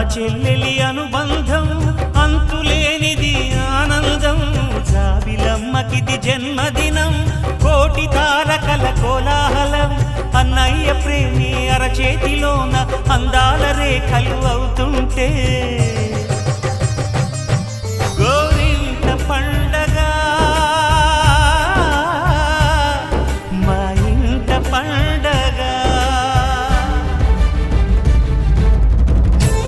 చెల్లెలి అనుబంధం అంతులేనిది ఆనందం. జాబిలమ్మకిది జన్మదినం, కోటి తారకల కోలాహలం. అన్నయ్య ప్రేమి అరచేతిలోన అందాల రేఖలు